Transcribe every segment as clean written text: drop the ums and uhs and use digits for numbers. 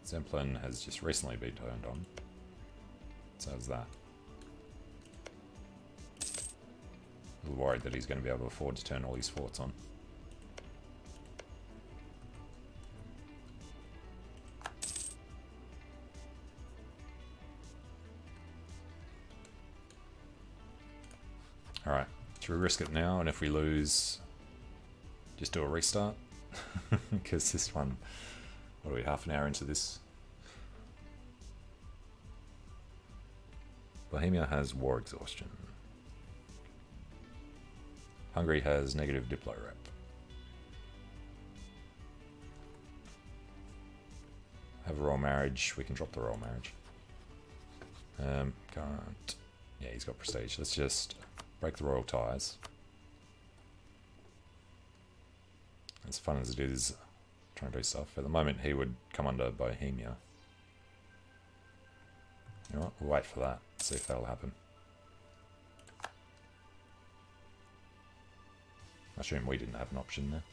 Zemplin has just recently been turned on. So is that. A little worried that he's going to be able to afford to turn all these forts on. Alright, should we risk it now? And if we lose, just do a restart? Because this one, what are we, half an hour into this? Bohemia has war exhaustion. Hungary has negative Diplo rep. Have a royal marriage. We can drop the royal marriage. Can't. Yeah, he's got prestige. Let's just break the royal ties. As fun as it is trying to do stuff, at the moment he would come under Bohemia. You know what? We'll wait for that. See if that'll happen. I assume we didn't have an option there.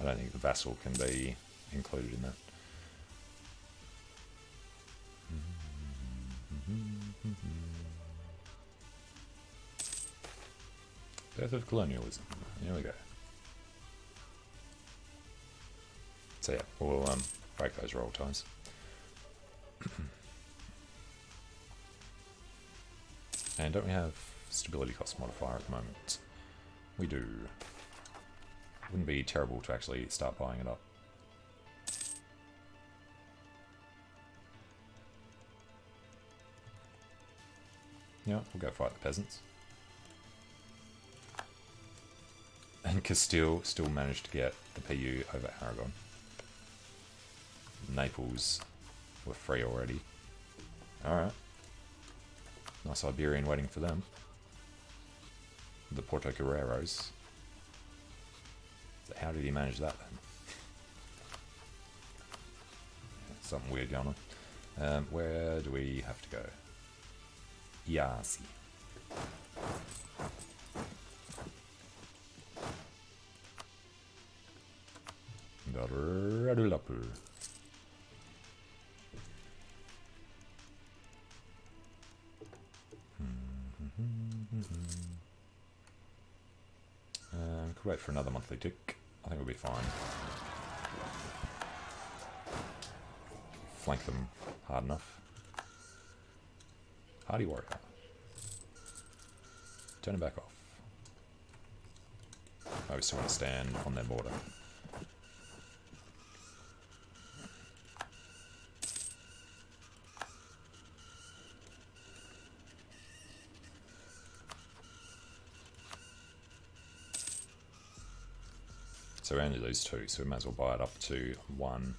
I don't think the vassal can be included in that. Birth of colonialism. Here we go. So yeah, we'll break those roll ties. And don't we have stability cost modifier at the moment? We do. Wouldn't be terrible to actually start buying it up. Yeah, we'll go fight the peasants. And Castile still managed to get the PU over Aragon. Naples were free already. Alright. Nice Iberian waiting for them. The Porto Guerreros. So how did he manage that then? Something weird going on. Where do we have to go? Yasi. Radulapu. Could wait for another monthly tick. I think we'll be fine. Flank them hard enough. Hardy warrior. Turn it back off. Oh, we still want to stand on their border. So we only lose 2, so we might as well buy it up to 1.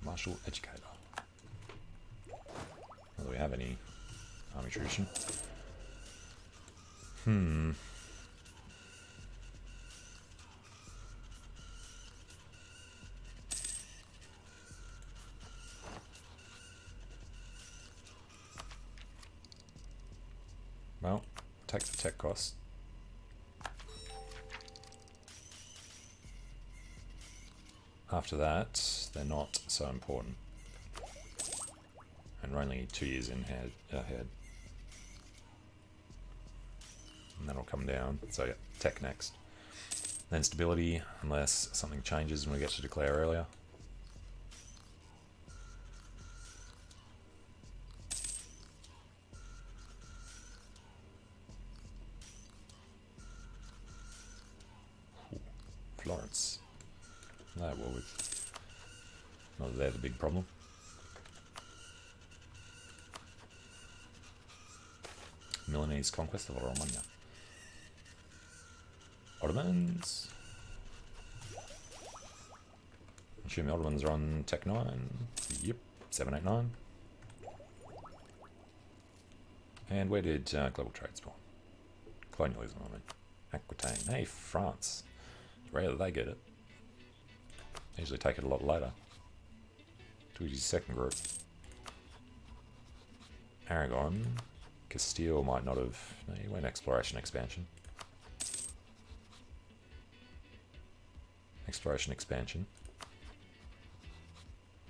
Martial educator. Do we have any army tradition? Well, take the tech cost. After that, they're not so important. And we're only 2 years ahead. And that'll come down. So yeah, tech next. Then stability, unless something changes and we get to declare earlier. Florence. No, well, not that they're the big problem. Milanese conquest of Romania. Ottomans. I'm assuming the Ottomans are on Tech 9. Yep, 789. And where did global trade spawn? Colonialism, I mean. Aquitaine. Hey, France. It's rare that they get it. They usually take it a lot later. Tweety's second group. Aragon. Castile might not have... No, he went exploration expansion. Exploration expansion.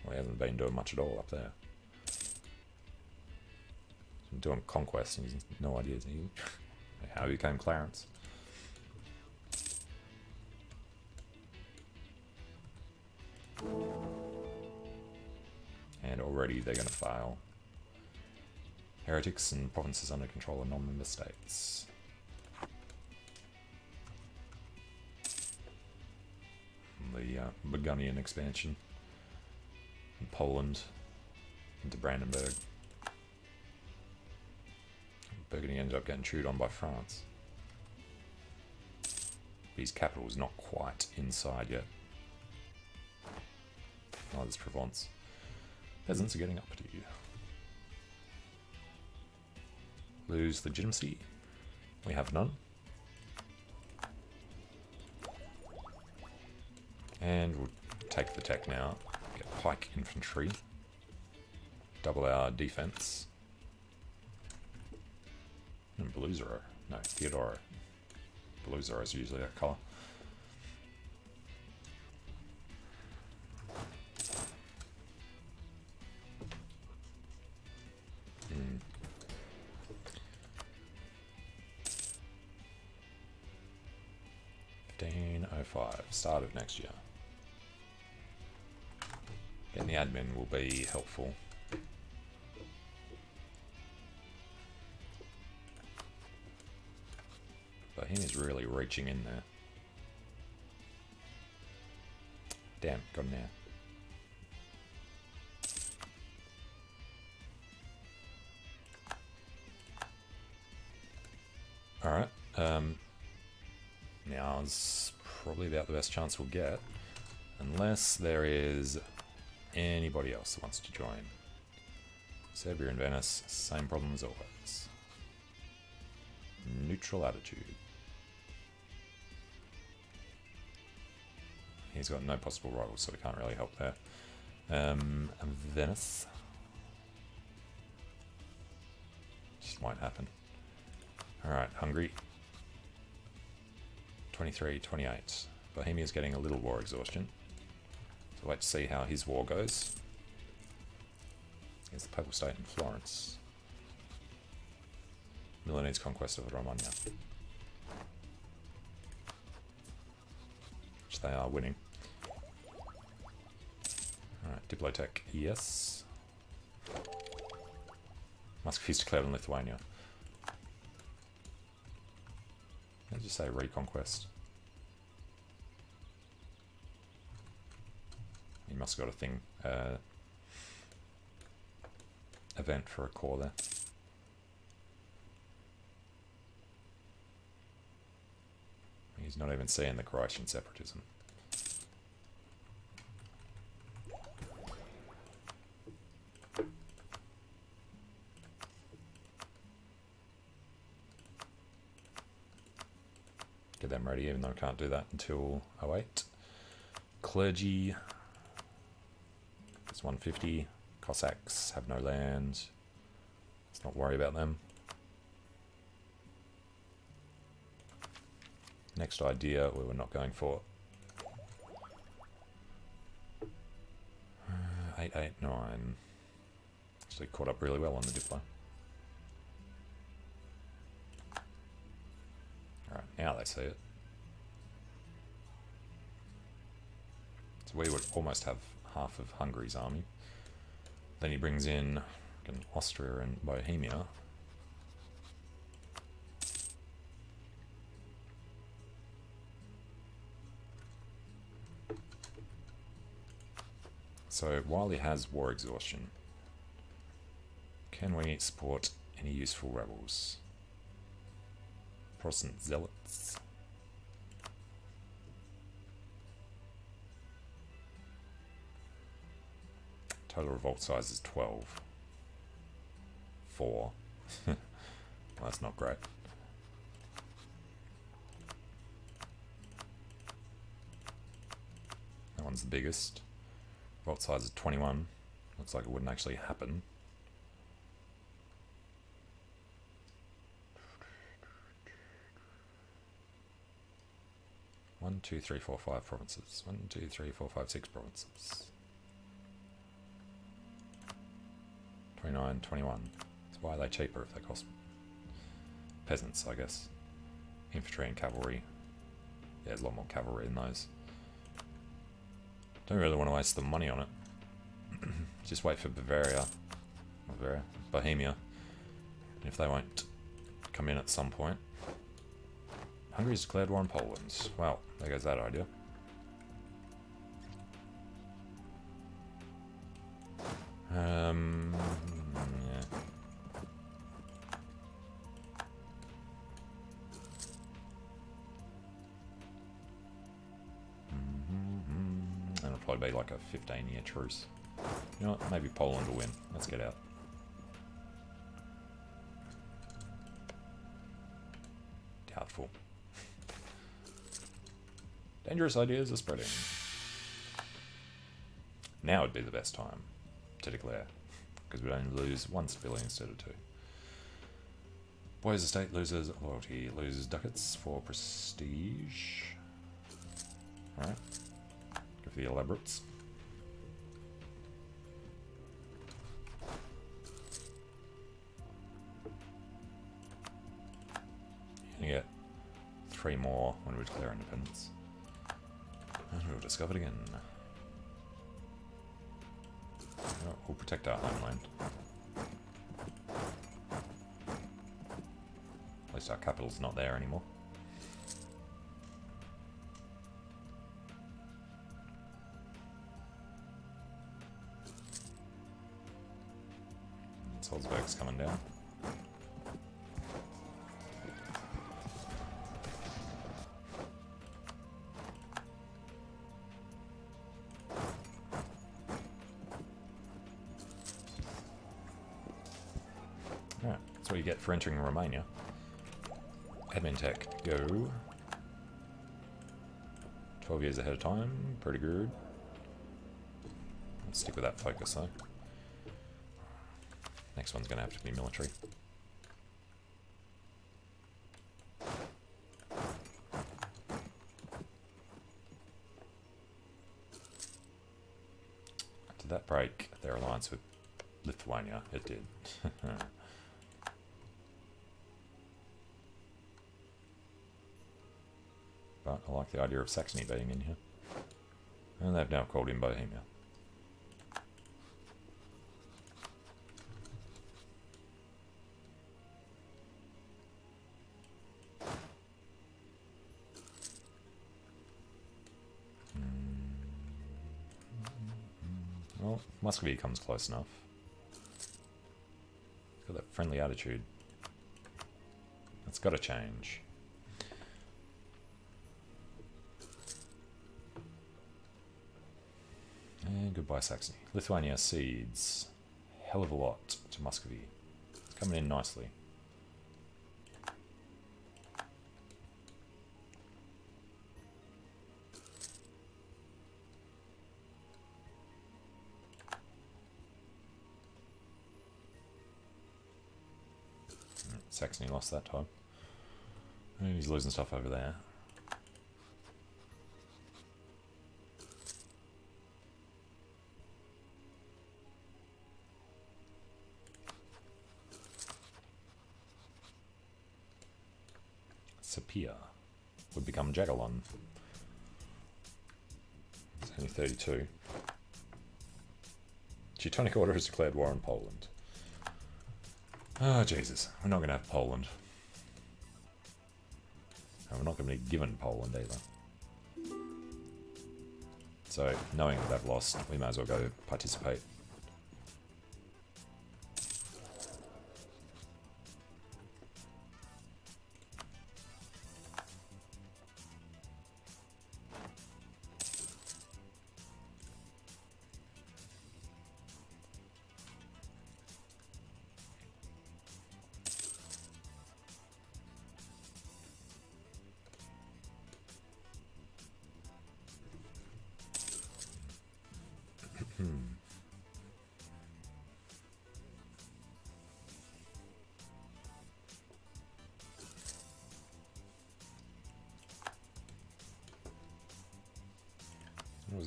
Well, he hasn't been doing much at all up there. He's been doing conquest and he's no idea how he became Clarence. And already they're going to fail. Heretics and provinces under control of non-member states. The Burgundian expansion in Poland into Brandenburg. Burgundy ended up getting chewed on by France. But his capital is not quite inside yet. Neither is Provence. Peasants are getting uppity. Lose legitimacy. We have none. And we'll take the tech now. Get pike infantry. Double our defense. And blue zero. No, Theodoro. Blue zero is usually that color. Hmm. $15.05. Start of next year. Getting the admin will be helpful. But him is really reaching in there. Damn, got an air. Alright, now is probably about the best chance we'll get, unless there is anybody else that wants to join. Serbia and Venice, same problem as always. Neutral attitude. He's got no possible rivals, so we can't really help there. Venice. Just won't happen. Alright, Hungary. 23, 28. Bohemia's getting a little war exhaustion. So wait to see how his war goes. Here's the Papal State in Florence. Milanese conquest of Romania. Which they are winning. Alright, Diplotech, yes. Muscovy's declared in Lithuania. Let's just say reconquest. He must have got a thing, event for a core there. He's not even seeing the Croatian separatism. Get them ready, even though I can't do that until 08. Clergy. It's 150. Cossacks have no land. Let's not worry about them. Next idea we were not going for. 889. Actually caught up really well on the Diplo. Alright, now they see it. So we would almost have half of Hungary's army. Then he brings in Austria and Bohemia. So while he has war exhaustion, can we support any useful rebels? Protestant zealots. Total revolt size is 12. 4. Well, that's not great. That one's the biggest. Revolt size is 21. Looks like it wouldn't actually happen. 1, 2, 3, 4, 5 provinces. 1, 2, 3, 4, 5, 6 provinces. 29, 21. So why are they cheaper if they cost peasants, I guess? Infantry and cavalry. Yeah, there's a lot more cavalry in those. Don't really want to waste the money on it. Just wait for Bohemia. If they won't come in at some point. Hungary's declared war on Poland. Well, there goes that idea. Yeah. And it'll probably be like a 15-year truce. You know what? Maybe Poland will win. Let's get out. Doubtful. Dangerous ideas are spreading. Now would be the best time to declare, because we'd only lose 1 civilian instead of 2. Boys estate loses loyalty, loses ducats for prestige. Alright. Go for the elaborates. You get 3 more when we declare independence. And we'll discover it again. Oh, we'll protect our homeland. At least our capital's not there anymore. Salzburg's coming down. Alright, that's what you get for entering Romania. Admin tech, go. 12 years ahead of time, pretty good. Let's stick with that focus though. Next one's going to have to be military. Did that break their alliance with Lithuania? It did. But I like the idea of Saxony being in here. And they've now called in Bohemia. Well, Muscovy comes close enough. It's got that friendly attitude. That's got to change. And goodbye Saxony. Lithuania cedes hell of a lot to Muscovy. It's coming in nicely. Saxony lost that time. And he's losing stuff over there. Sapir would become Jagiellon. It's only 32. Teutonic Order has declared war on Poland. Oh, Jesus. We're not going to have Poland. And we're not going to be given Poland either. So, knowing that they've lost, we might as well go participate.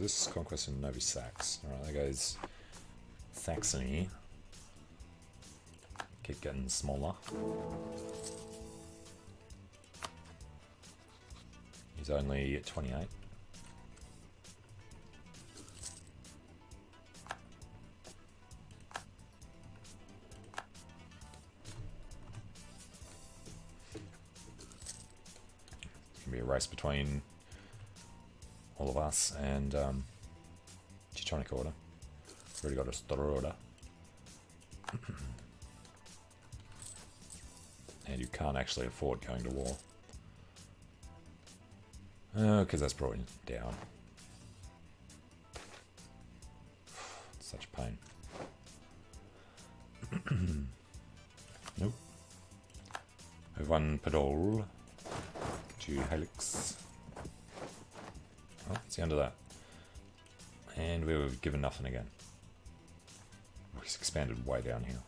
is this conquest in Novi Sax? Alright, there goes Saxony. Keep getting smaller. He's only at 28. Be a race between all of us and Teutonic Order. Already got a Stororder. And you can't actually afford going to war. Because that's brought you down. Such a pain. Nope. We've won Podol. To Helix. Oh, it's the end of that. And we were given nothing again. It's expanded way down here.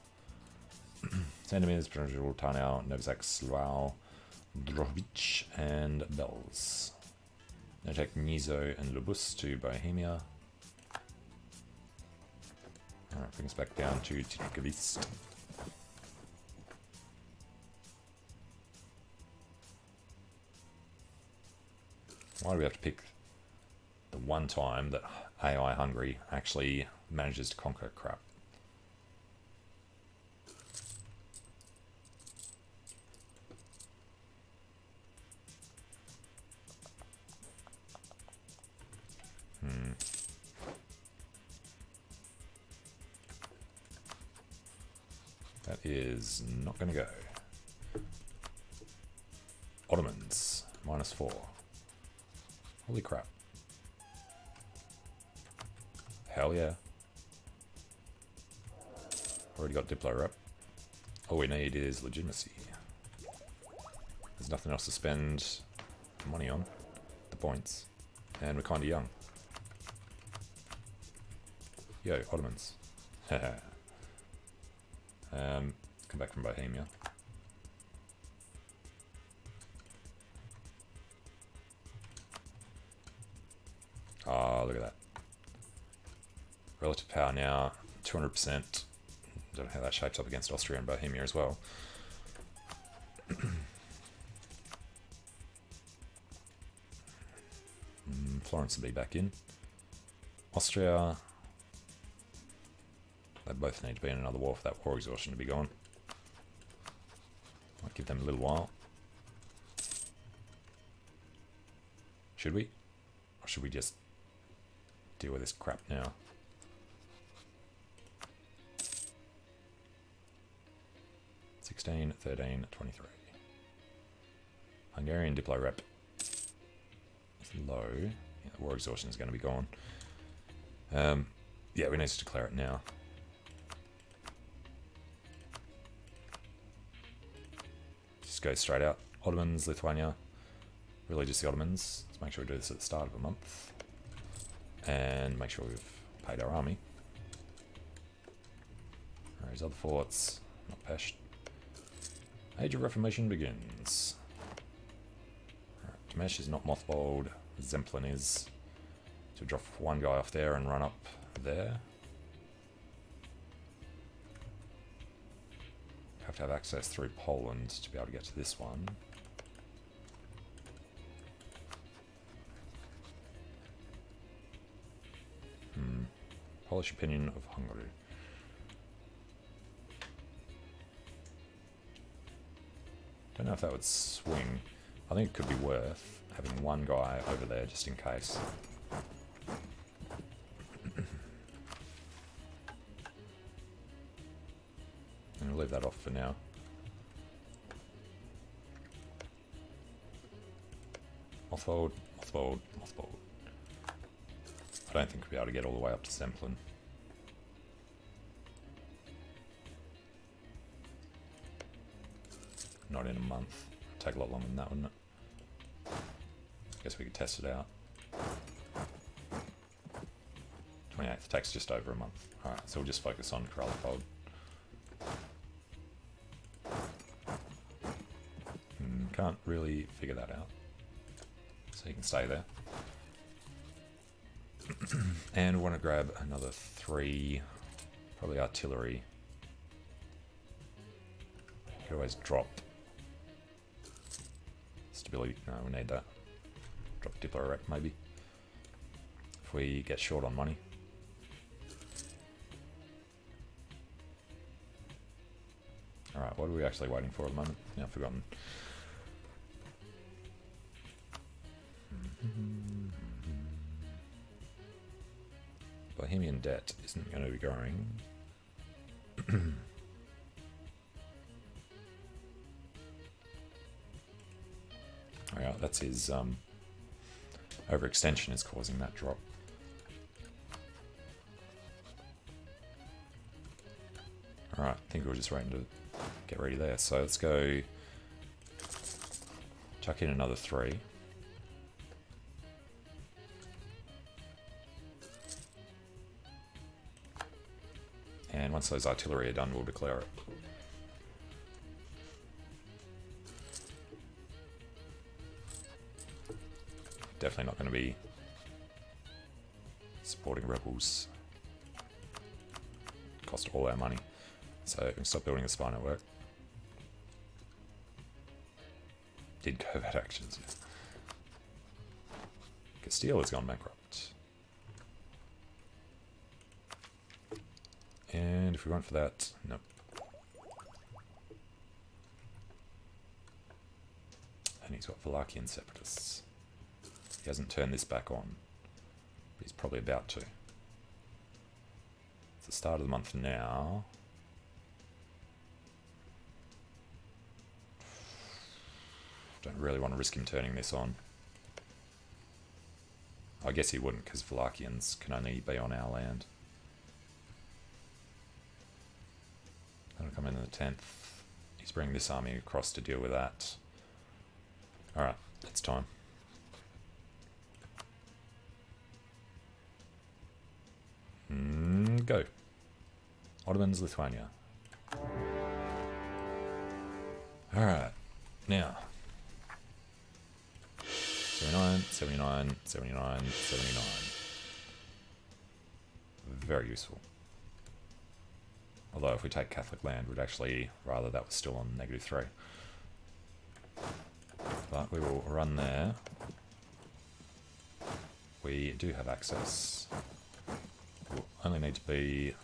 Centimeters, Provincial, Tarnau, Novizak, Slough, Drohvich, and Bells. Now take Nizo and Lubus to Bohemia. Alright, bring us back down to Titkavist. Why do we have to pick the one time that AI Hungary actually manages to conquer crap? That is not going to go. Ottomans, -4. Holy crap. Hell yeah. Already got Diplo rep. All we need is legitimacy. There's nothing else to spend money on. The points. And we're kind of young. Yo, Ottomans. Come back from Bohemia. Oh, look at that. Relative power now, 200%. Don't know how that shapes up against Austria and Bohemia as well. Florence will be back in. Austria. They both need to be in another war for that war exhaustion to be gone. Might give them a little while. Should we? Or should we just deal with this crap now? (16, 13, 23). Hungarian Diplo rep is low. Yeah, the war exhaustion is going to be gone. Yeah, we need to declare it now. Just go straight out. Ottomans, Lithuania. Really just the Ottomans. Let's make sure we do this at the start of a month. And make sure we've paid our army. These other forts. Not Pest. Age of Reformation begins. Right, Damesh is not mothballed. Zemplin is. So drop one guy off there and run up there. Have to have access through Poland to be able to get to this one. Polish opinion of Hungary. Don't know if that would swing. I think it could be worth having one guy over there just in case. And we'll leave that off for now. Mothballed, mothballed, mothballed. I don't think we'll be able to get all the way up to Zemplin. Not in a month. It'd take a lot longer than that, wouldn't it? Guess we could test it out. 28th takes just over a month. Alright, so we'll just focus on Kralupol. Can't really figure that out. So you can stay there. And we want to grab another 3, probably artillery. Could always drop stability. No, we need that. Drop Diplo rep maybe. If we get short on money. Alright, what are we actually waiting for at the moment? Now I've forgotten. Bohemian debt isn't going to be growing. Alright, that's his overextension is causing that drop. Alright, I think we were just waiting to get ready there. So let's go chuck in another 3. And once those artillery are done, we'll declare it. Definitely not going to be supporting rebels. Cost all our money. So we can stop building the spy network. Did covert actions. Castile has gone bankrupt. And if we went for that, nope. And he's got Wallachia separatists. He hasn't turned this back on, but he's probably about to. It's the start of the month now. Don't really want to risk him turning this on. I guess he wouldn't, because Wallachians can only be on our land. That'll come in the 10th. He's bringing this army across to deal with that. Alright, it's time. Go. Ottomans, Lithuania. Alright, now. 79, 79, 79, 79. Very useful. Although if we take Catholic land, we'd actually rather that was still on -3. But we will run there. We do have access. We'll only need to be...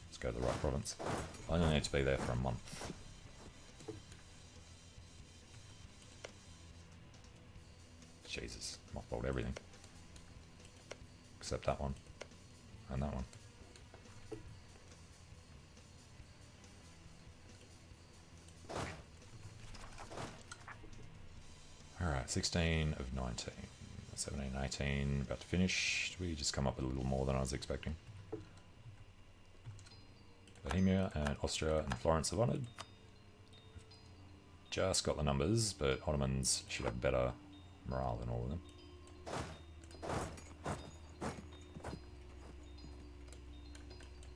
Let's go to the right province. Only need to be there for a month. Jesus, mothballed everything. Except that one. And that one. Alright, 16 of 19. 17, 18, about to finish. We just come up with a little more than I was expecting. Bohemia and Austria and Florence have honoured. Just got the numbers, but Ottomans should have better morale than all of them.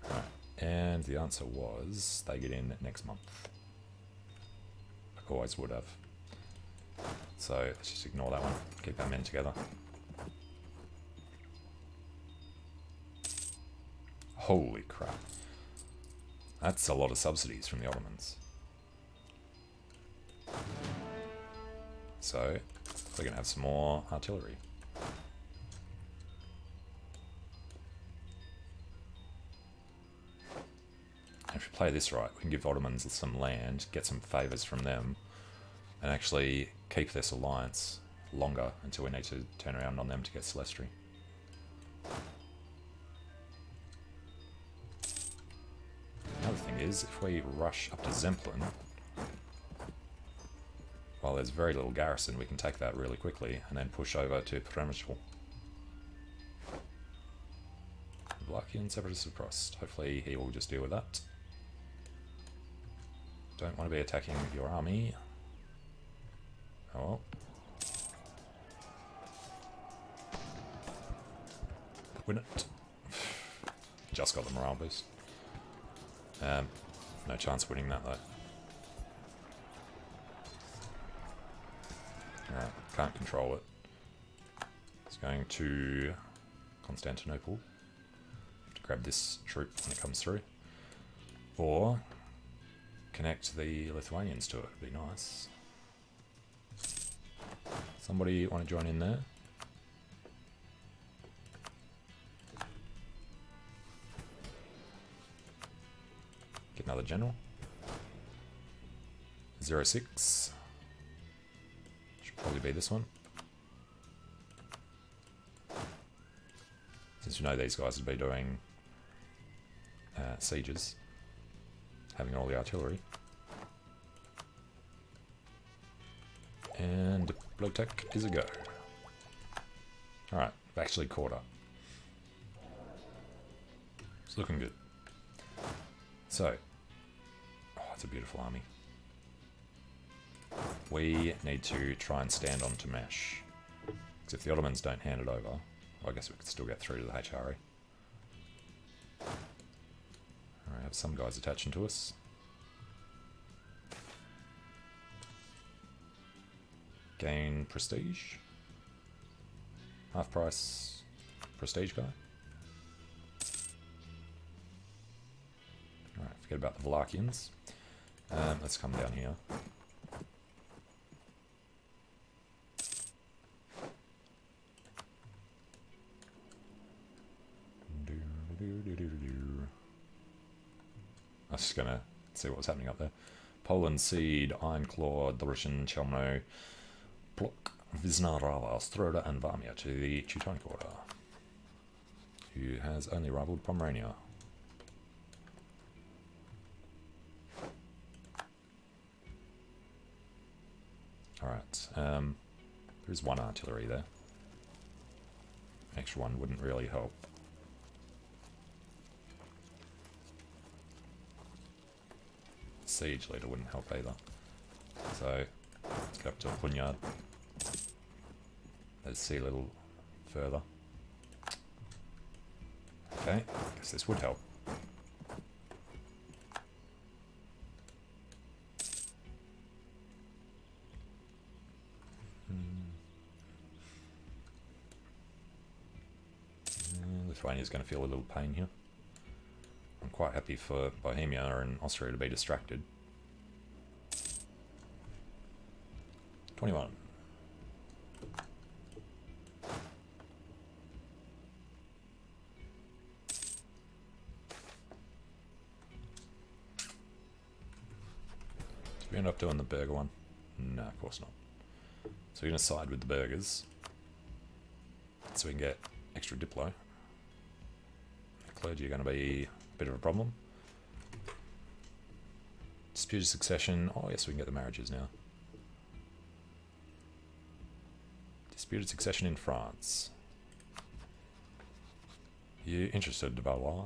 Right. And the answer was they get in next month. Like always would have. So let's just ignore that one. Keep our men together. Holy crap. That's a lot of subsidies from the Ottomans. So we're going to have some more artillery. And if we play this right, we can give Ottomans some land, get some favours from them, and actually keep this alliance longer until we need to turn around on them to get Celestri. Another thing is, if we rush up to Zemplin, while there's very little garrison, we can take that really quickly and then push over to Przemysl. Wallachia separatists have crossed. Hopefully he will just deal with that. Don't want to be attacking your army. Oh well. Win it. Just got the morale boost. No chance winning that though. Alright, can't control it. It's going to Constantinople. Have to grab this troop when it comes through. Or connect the Lithuanians to it, would be nice. Somebody want to join in there? Get another general. 06. Should probably be this one. Since you know these guys would be doing sieges, having all the artillery. And Diplotech is a go. Alright, I've actually caught up. It's looking good. So, oh, it's a beautiful army. We need to try and stand on Tomash. Because if the Ottomans don't hand it over, well, I guess we could still get through to the HRE. Alright, have some guys attaching to us. Gain prestige. Half price prestige guy. Alright, forget about the Wallachans. Let's come down here. I was just gonna see what was happening up there. Poland Seed, Ironclaw, Russian Chelmno, Plok, Viznarava, Stroda, and Varmia to the Teutonic Order, who has only rivaled Pomerania. Alright, there's one artillery there. Extra one wouldn't really help. Siege leader wouldn't help either. So, let's go up to a Punyard. Let's see a little further. Okay, guess this would help. Lithuania's going to feel a little pain here. I'm quite happy for Bohemia and Austria to be distracted. 21. Did we end up doing the burger one? No, of course not. So we're going to side with the burgers, so we can get extra Diplo. The clergy are going to be a bit of a problem. Disputed succession. Oh yes, we can get the marriages now. Disputed succession in France. You interested, de Valois?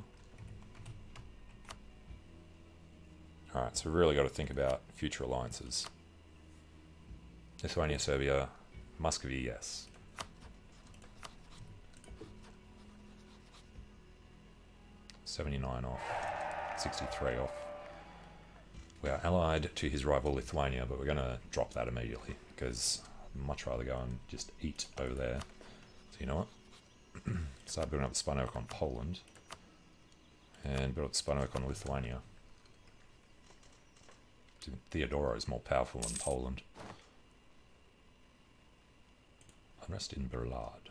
Alright, so we've really got to think about future alliances. Lithuania, Serbia, Muscovy, yes. $79 off, 63 off. We are allied to his rival Lithuania, but we're going to drop that immediately because I'd much rather go and just eat over there. So you know what? Start building up the spy network on Poland and build up the spy network on Lithuania. Theodora is more powerful than Poland. Unrest in Berlad.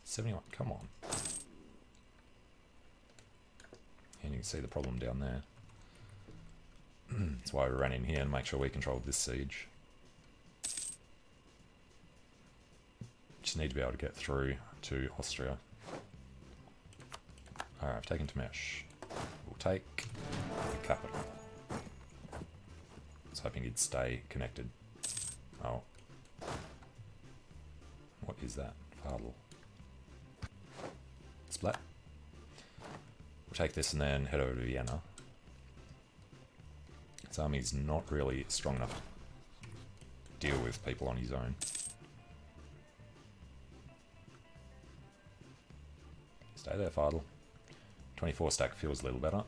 71, come on. And you can see the problem down there. That's why we ran in here and make sure we control this siege. Just need to be able to get through to Austria. Alright, I've taken Tomash. We'll take the capital. I was hoping he'd stay connected. Oh. What is that? Fadl. Splat. We'll take this and then head over to Vienna. His army's not really strong enough to deal with people on his own. Stay there, Fadl. 24 stack feels a little better.